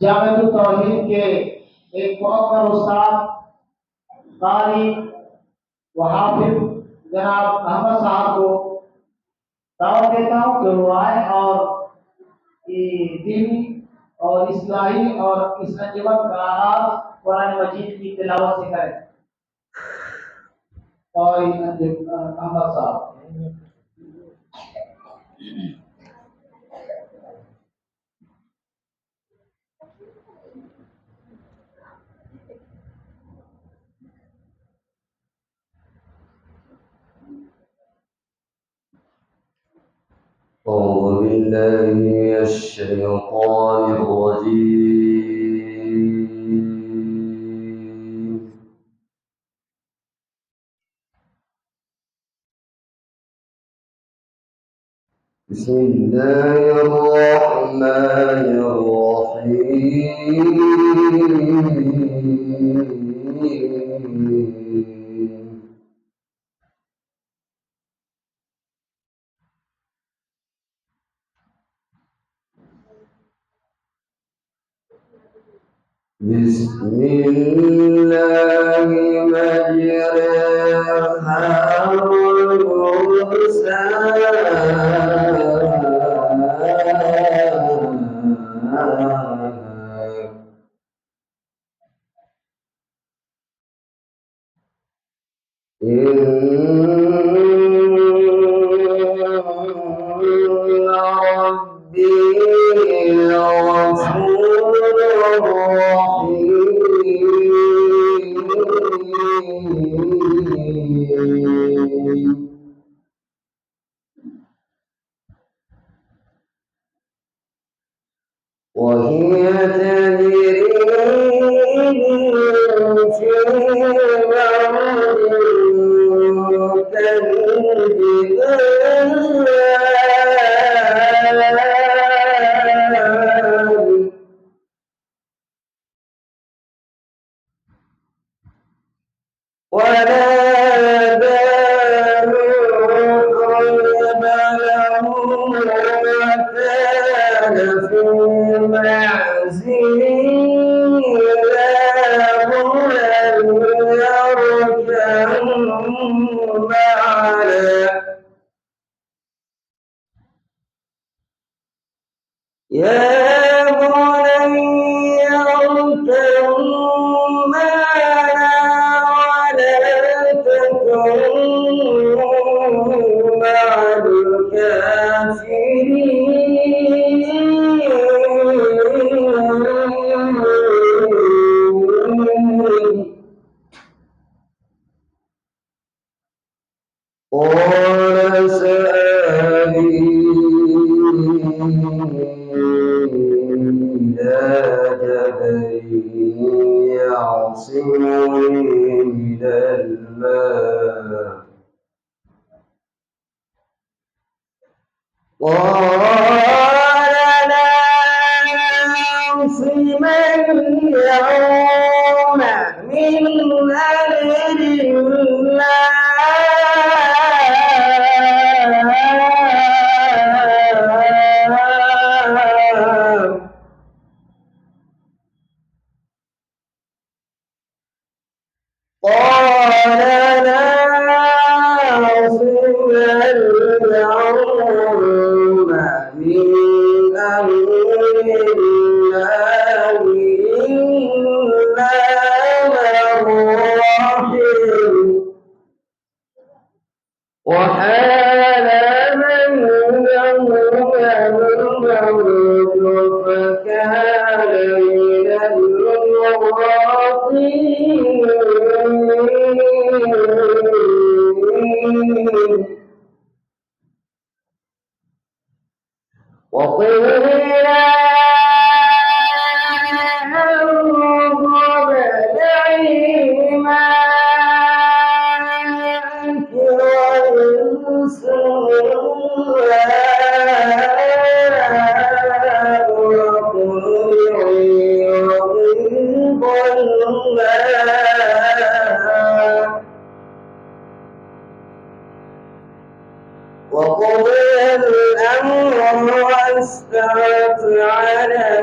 जामिअतुल तौहीद के एक मुअक्कर उस्ताद कारी व हाफिज जनाब अहमद साहब को दावत देता हूँ कि वो आए और ये दीनी और इस्लाही और इस अंजुमन का आगाज कुरान मजीद की तिलावत से करें। और अहमद साहब أعوذ بالله من الشيطان الرجيم بسم الله الرحمن الرحيم بسم الله مجريها ومرساها إن ربي لغفور رحيم وهي تجري في موج كالجبال ونادى نوح ابنه وكان في معزل يا بني اركب معنا يا بني اركب معنا ولا تكن مع الكافرين قال سآوي إلى جبل يعصمني من الماء قال لا عاصم اليوم من أمر الله قال لا عاصم اليوم من أمر الله إلا من رحم وحال بينهما الموج فكان من المغرقين وقيل اركب معك والسماء وقل وغيظ الماء على